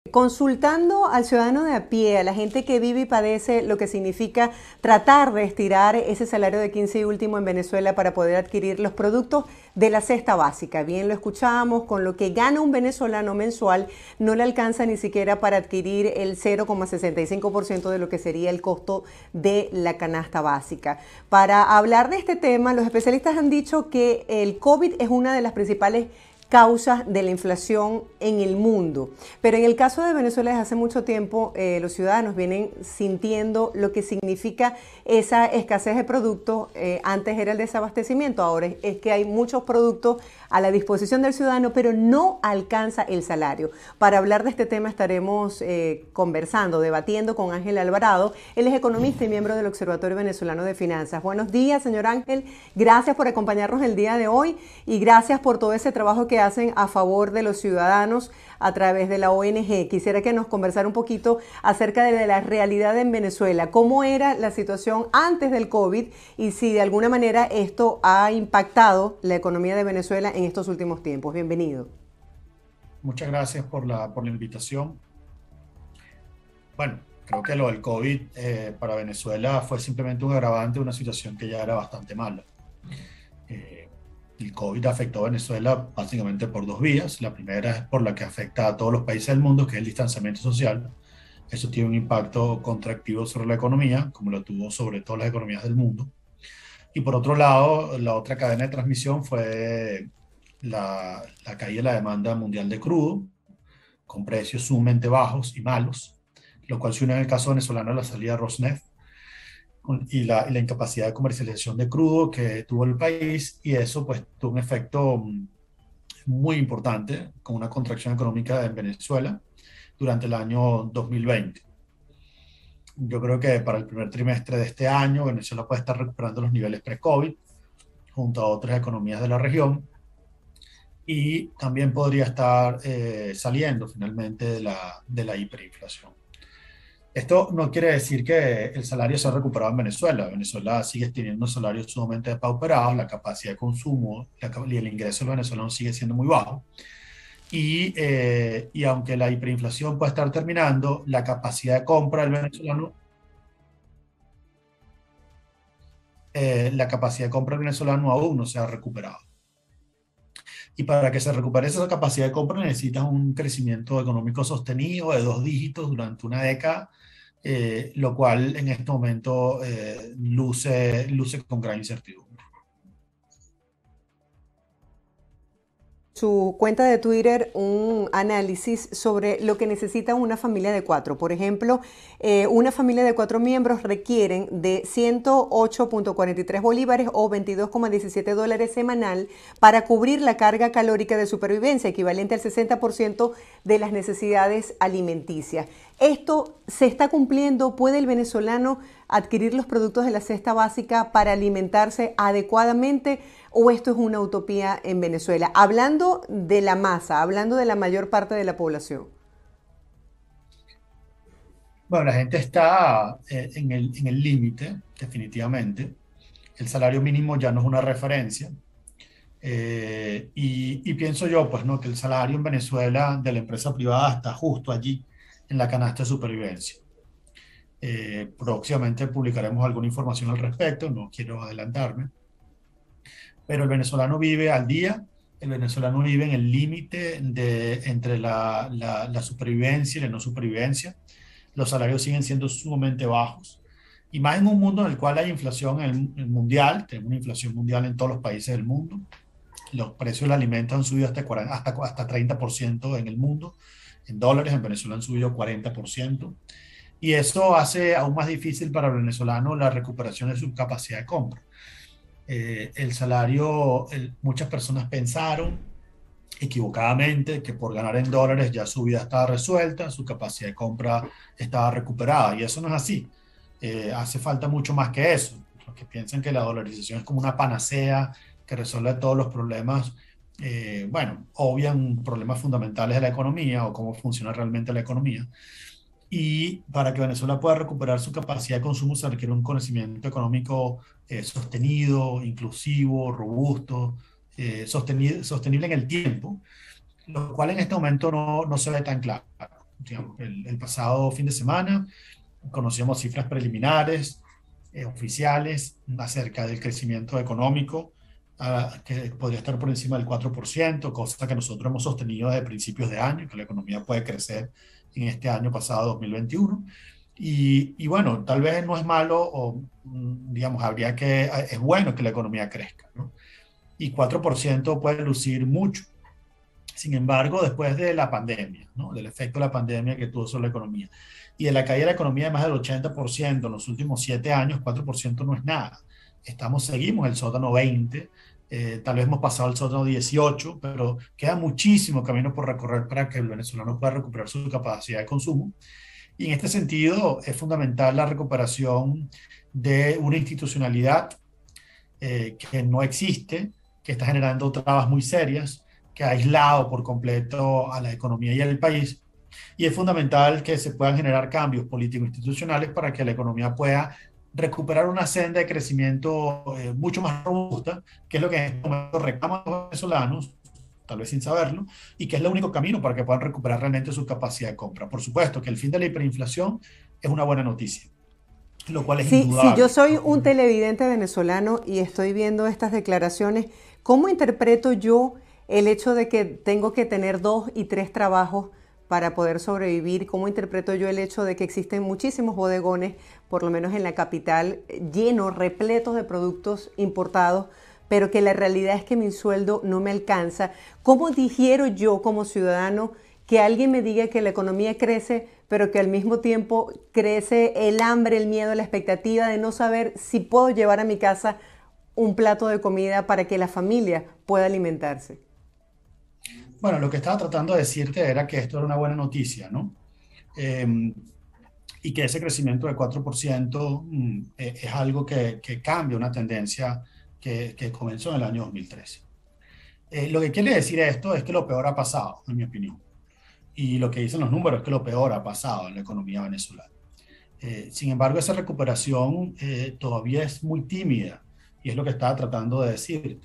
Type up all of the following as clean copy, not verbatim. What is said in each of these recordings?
Consultando al ciudadano de a pie, a la gente que vive y padece lo que significa tratar de estirar ese salario de 15 y último en Venezuela para poder adquirir los productos de la cesta básica. Bien lo escuchamos, con lo que gana un venezolano mensual no le alcanza ni siquiera para adquirir el 0,65% de lo que sería el costo de la canasta básica. Para hablar de este tema, los especialistas han dicho que el COVID es una de las principales causas de la inflación en el mundo. Pero en el caso de Venezuela, desde hace mucho tiempo, los ciudadanos vienen sintiendo lo que significa esa escasez de productos. Antes era el desabastecimiento, ahora es que hay muchos productos a la disposición del ciudadano, pero no alcanza el salario. Para hablar de este tema estaremos conversando, debatiendo con Ángel Alvarado. Él es economista y miembro del Observatorio Venezolano de Finanzas. Buenos días, señor Ángel. Gracias por acompañarnos el día de hoy y gracias por todo ese trabajo que hacen a favor de los ciudadanos a través de la ONG. Quisiera que nos conversara un poquito acerca de la realidad en Venezuela, cómo era la situación antes del COVID y si de alguna manera esto ha impactado la economía de Venezuela en estos últimos tiempos. Bienvenido. Muchas gracias por la invitación. Bueno, creo que lo del COVID para Venezuela fue simplemente un agravante de una situación que ya era bastante mala. Eh, el COVID afectó a Venezuela básicamente por dos vías. La primera es por la que afecta a todos los países del mundo, que es el distanciamiento social. Eso tiene un impacto contractivo sobre la economía, como lo tuvo sobre todas las economías del mundo. Y por otro lado, la otra cadena de transmisión fue la caída de la demanda mundial de crudo, con precios sumamente bajos y malos, lo cual se une en el caso venezolano a la salida de Rosneft y la incapacidad de comercialización de crudo que tuvo el país, y eso pues tuvo un efecto muy importante con una contracción económica en Venezuela durante el año 2020. Yo creo que para el primer trimestre de este año Venezuela puede estar recuperando los niveles pre-COVID junto a otras economías de la región, y también podría estar saliendo finalmente de la hiperinflación. Esto no quiere decir que el salario se ha recuperado en Venezuela. Venezuela sigue teniendo salarios sumamente depauperados, la capacidad de consumo y el ingreso del venezolano sigue siendo muy bajo. Y aunque la hiperinflación puede estar terminando, la capacidad de compra del venezolano, aún no se ha recuperado. Y para que se recupere esa capacidad de compra necesitas un crecimiento económico sostenido de dos dígitos durante una década, lo cual en este momento luce con gran incertidumbre. Su cuenta de Twitter un análisis sobre lo que necesita una familia de cuatro. Por ejemplo, una familia de cuatro miembros requieren de 108,43 bolívares o 22,17 dólares semanal para cubrir la carga calórica de supervivencia, equivalente al 60% de las necesidades alimenticias. ¿Esto se está cumpliendo? ¿Puede el venezolano adquirir los productos de la cesta básica para alimentarse adecuadamente? ¿O esto es una utopía en Venezuela? Hablando de la masa, hablando de la mayor parte de la población. Bueno, la gente está en el límite, definitivamente. El salario mínimo ya no es una referencia. Y pienso yo, pues, ¿no? Que el salario en Venezuela de la empresa privada está justo allí, en la canasta de supervivencia. Próximamente publicaremos alguna información al respecto, no quiero adelantarme, pero el venezolano vive al día, el venezolano vive en el límite entre la supervivencia y la no supervivencia. Los salarios siguen siendo sumamente bajos, y más en un mundo en el cual hay inflación mundial. Tenemos una inflación mundial en todos los países del mundo. Los precios del alimento han subido hasta 30% en el mundo. En dólares, en Venezuela han subido 40%. Y eso hace aún más difícil para el venezolano la recuperación de su capacidad de compra. Muchas personas pensaron equivocadamente que por ganar en dólares ya su vida estaba resuelta, su capacidad de compra estaba recuperada, y eso no es así. Hace falta mucho más que eso. Los que piensan que la dolarización es como una panacea que resuelve todos los problemas, bueno, obvian problemas fundamentales de la economía o cómo funciona realmente la economía. Y para que Venezuela pueda recuperar su capacidad de consumo se requiere un conocimiento económico sostenido, inclusivo, robusto, sostenible en el tiempo, lo cual en este momento no se ve tan claro. digamos, el pasado fin de semana conocíamos cifras preliminares, oficiales, acerca del crecimiento económico, que podría estar por encima del 4%, cosa que nosotros hemos sostenido desde principios de año, que la economía puede crecer en este año pasado 2021. Y bueno, tal vez no es malo, o digamos, es bueno que la economía crezca, ¿no? Y 4% puede lucir mucho. Sin embargo, después de la pandemia, ¿no? Del efecto de la pandemia que tuvo sobre la economía y de la caída de la economía de más del 80% en los últimos 7 años, 4% no es nada. Seguimos el sótano 20, tal vez hemos pasado el sótano 18, pero queda muchísimo camino por recorrer para que el venezolano pueda recuperar su capacidad de consumo. Y en este sentido es fundamental la recuperación de una institucionalidad que no existe, que está generando trabas muy serias, que ha aislado por completo a la economía y al país. Y es fundamental que se puedan generar cambios político-institucionales para que la economía pueda recuperar una senda de crecimiento mucho más robusta, que es lo que en este momento reclaman los venezolanos, tal vez sin saberlo, y que es el único camino para que puedan recuperar realmente su capacidad de compra. Por supuesto que el fin de la hiperinflación es una buena noticia, lo cual es Sí, sí, yo indudable. soy un televidente venezolano y estoy viendo estas declaraciones. ¿Cómo interpreto yo el hecho de que tengo que tener 2 y 3 trabajos para poder sobrevivir? ¿Cómo interpreto yo el hecho de que existen muchísimos bodegones, por lo menos en la capital, llenos, repletos de productos importados, pero que la realidad es que mi sueldo no me alcanza? ¿Cómo digiero yo como ciudadano que alguien me diga que la economía crece, pero que al mismo tiempo crece el hambre, el miedo, la expectativa de no saber si puedo llevar a mi casa un plato de comida para que la familia pueda alimentarse? Bueno, lo que estaba tratando de decirte era que esto era una buena noticia, ¿no? Eh, y que ese crecimiento de 4% es algo que cambia una tendencia que comenzó en el año 2013. Lo que quiere decir esto es que lo peor ha pasado, en mi opinión. Y lo que dicen los números es que lo peor ha pasado en la economía venezolana. Sin embargo, esa recuperación todavía es muy tímida y es lo que estaba tratando de decir.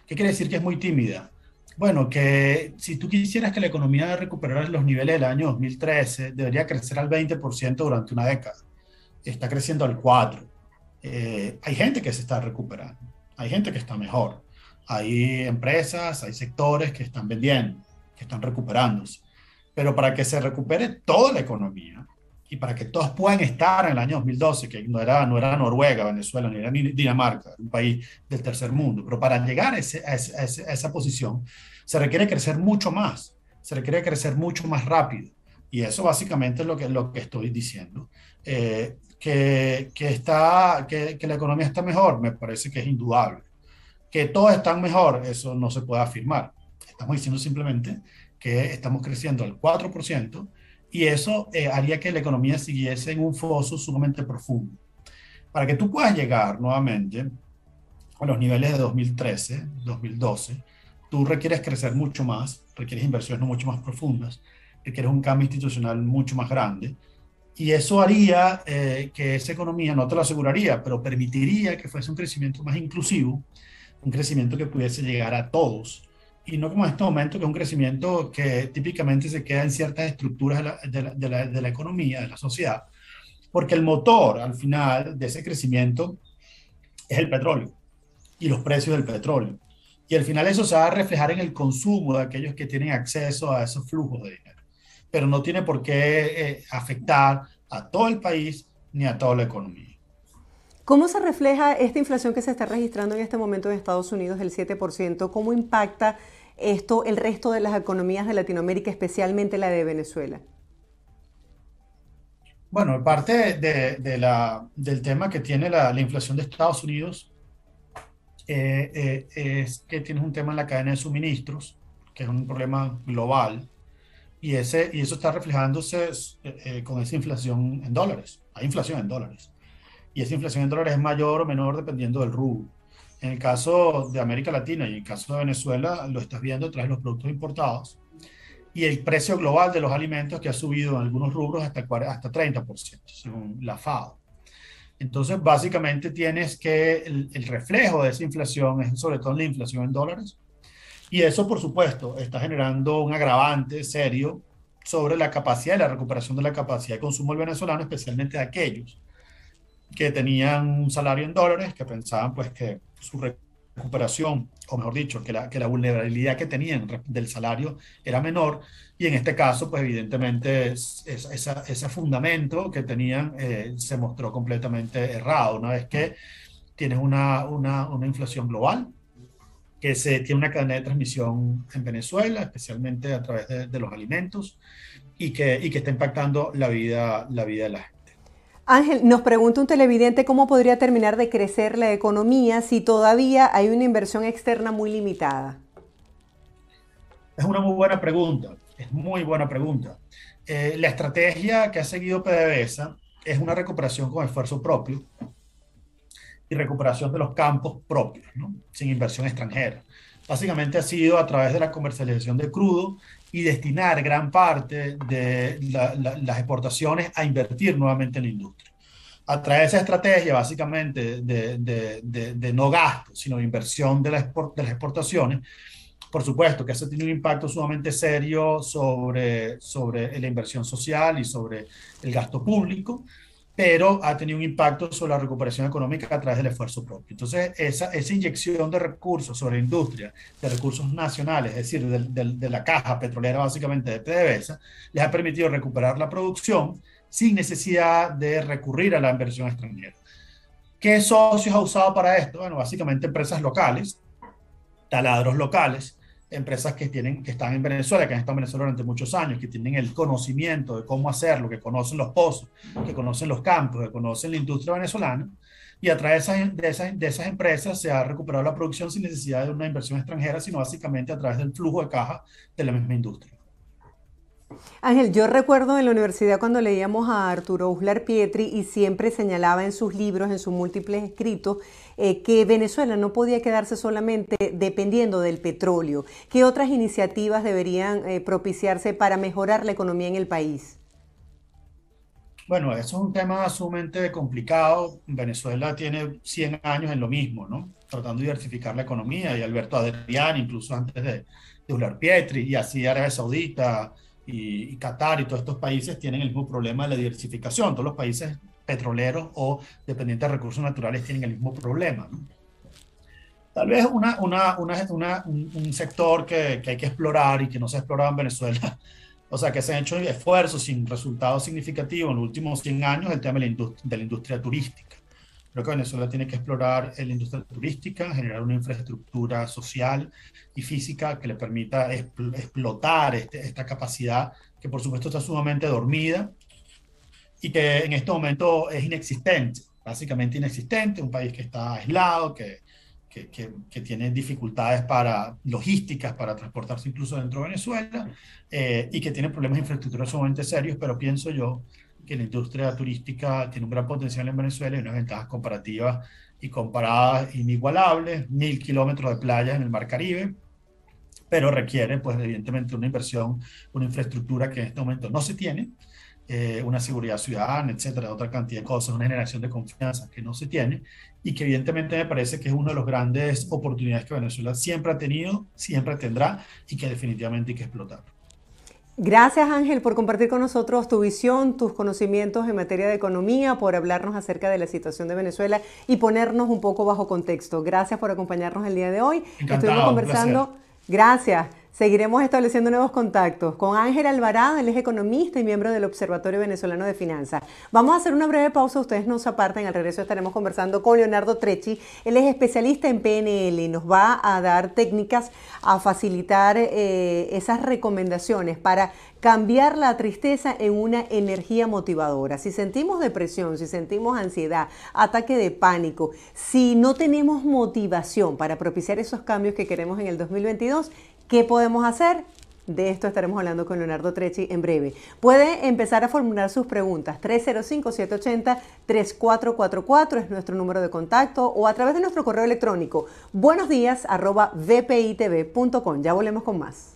¿Qué quiere decir que es muy tímida? Bueno, que si tú quisieras que la economía recuperara los niveles del año 2013, debería crecer al 20% durante una década. Está creciendo al 4%. Hay gente que se está recuperando, hay gente que está mejor. Hay empresas, hay sectores que están vendiendo, que están recuperándose. Pero para que se recupere toda la economía y para que todos puedan estar en el año 2012, que no era Noruega, Venezuela, ni era ni Dinamarca, un país del tercer mundo, pero para llegar a esa posición se requiere crecer mucho más, se requiere crecer mucho más rápido. Y eso básicamente es lo que estoy diciendo. Que la economía está mejor, me parece que es indudable. Que todos están mejor, eso no se puede afirmar. Estamos diciendo simplemente que estamos creciendo al 4% y eso haría que la economía siguiese en un foso sumamente profundo. Para que tú puedas llegar nuevamente a los niveles de 2013, 2012, tú requieres crecer mucho más, requieres inversiones mucho más profundas, requieres un cambio institucional mucho más grande y eso haría que esa economía, no te lo aseguraría, pero permitiría que fuese un crecimiento más inclusivo, un crecimiento que pudiese llegar a todos y no como en este momento, que es un crecimiento que típicamente se queda en ciertas estructuras de la economía, de la sociedad, porque el motor al final de ese crecimiento es el petróleo y los precios del petróleo. Y al final eso se va a reflejar en el consumo de aquellos que tienen acceso a esos flujos de dinero. Pero no tiene por qué afectar a todo el país ni a toda la economía. ¿Cómo se refleja esta inflación que se está registrando en este momento en Estados Unidos del 7%? ¿Cómo impacta esto el resto de las economías de Latinoamérica, especialmente la de Venezuela? Bueno, parte del tema que tiene la inflación de Estados Unidos es que tienes un tema en la cadena de suministros, que es un problema global, y eso está reflejándose con esa inflación en dólares. Hay inflación en dólares. Y esa inflación en dólares es mayor o menor dependiendo del rubro. En el caso de América Latina y en el caso de Venezuela, lo estás viendo a través de los productos importados y el precio global de los alimentos que ha subido en algunos rubros hasta 30%, según la FAO. Entonces, básicamente tienes que el reflejo de esa inflación es sobre todo la inflación en dólares y eso, por supuesto, está generando un agravante serio sobre la capacidad y la recuperación de la capacidad de consumo del venezolano, especialmente de aquellos que tenían un salario en dólares, que pensaban pues que su recuperación, o mejor dicho, que la vulnerabilidad que tenían del salario era menor, y en este caso, pues evidentemente ese fundamento que tenían se mostró completamente errado, una vez que tienes una inflación global, que tiene una cadena de transmisión en Venezuela, especialmente a través de los alimentos, y que está impactando la vida de la gente. Ángel, nos pregunta un televidente cómo podría terminar de crecer la economía si todavía hay una inversión externa muy limitada. Es una muy buena pregunta, es muy buena pregunta. La estrategia que ha seguido PDVSA es una recuperación con esfuerzo propio y recuperación de los campos propios, ¿no? Sin inversión extranjera. Básicamente ha sido a través de la comercialización de crudo y destinar gran parte de las exportaciones a invertir nuevamente en la industria. A través de esa estrategia, básicamente, de no gasto, sino de inversión de las exportaciones, por supuesto que eso tiene un impacto sumamente serio sobre la inversión social y sobre el gasto público, pero ha tenido un impacto sobre la recuperación económica a través del esfuerzo propio. Entonces, esa inyección de recursos sobre la industria, de recursos nacionales, es decir, de la caja petrolera básicamente de PDVSA, les ha permitido recuperar la producción sin necesidad de recurrir a la inversión extranjera. ¿Qué socios ha usado para esto? Bueno, básicamente empresas locales, taladros locales, empresas que están en Venezuela, que han estado en Venezuela durante muchos años, que tienen el conocimiento de cómo hacerlo, que conocen los pozos, que conocen los campos, que conocen la industria venezolana, y a través de esas empresas se ha recuperado la producción sin necesidad de una inversión extranjera, sino básicamente a través del flujo de caja de la misma industria. Ángel, yo recuerdo en la universidad cuando leíamos a Arturo Uslar Pietri y siempre señalaba en sus libros, en sus múltiples escritos, que Venezuela no podía quedarse solamente dependiendo del petróleo. ¿Qué otras iniciativas deberían propiciarse para mejorar la economía en el país? Bueno, eso es un tema sumamente complicado. Venezuela tiene 100 años en lo mismo, ¿no? Tratando de diversificar la economía, y Alberto Adrián, incluso antes de Uslar Pietri, y así Arabia Saudita y Qatar y todos estos países tienen el mismo problema de la diversificación. Todos los países petroleros o dependientes de recursos naturales tienen el mismo problema, ¿no? Tal vez un sector que hay que explorar y que no se ha explorado en Venezuela, o sea, que se han hecho esfuerzos sin resultados significativos en los últimos 100 años, el tema de la industria turística. Creo que Venezuela tiene que explorar la industria turística, generar una infraestructura social y física que le permita explotar esta capacidad que por supuesto está sumamente dormida y que en este momento es inexistente, básicamente inexistente, un país que está aislado, que tiene dificultades logísticas para transportarse incluso dentro de Venezuela, y que tiene problemas de infraestructura sumamente serios, pero pienso yo que la industria turística tiene un gran potencial en Venezuela y unas ventajas comparativas y comparadas inigualables, 1.000 kilómetros de playas en el Mar Caribe, pero requiere, pues, evidentemente una inversión, una infraestructura que en este momento no se tiene, una seguridad ciudadana, etcétera, otra cantidad de cosas, una generación de confianza que no se tiene, y que evidentemente me parece que es una de las grandes oportunidades que Venezuela siempre ha tenido, siempre tendrá, y que definitivamente hay que explotar. Gracias, Ángel, por compartir con nosotros tu visión, tus conocimientos en materia de economía, por hablarnos acerca de la situación de Venezuela y ponernos un poco bajo contexto. Gracias por acompañarnos el día de hoy. Estuvimos Encantado, un placer. conversando. Gracias. Seguiremos estableciendo nuevos contactos con Ángel Alvarado, él es economista y miembro del Observatorio Venezolano de Finanzas. Vamos a hacer una breve pausa, ustedes no se aparten, al regreso estaremos conversando con Leonardo Trecci, él es especialista en PNL y nos va a dar técnicas a facilitar esas recomendaciones para cambiar la tristeza en una energía motivadora. Si sentimos depresión, si sentimos ansiedad, ataque de pánico, si no tenemos motivación para propiciar esos cambios que queremos en el 2022, ¿qué podemos hacer? De esto estaremos hablando con Leonardo Trecci en breve. Puede empezar a formular sus preguntas. 305-780-3444 es nuestro número de contacto, o a través de nuestro correo electrónico buenosdias@vpitv.com. Ya volvemos con más.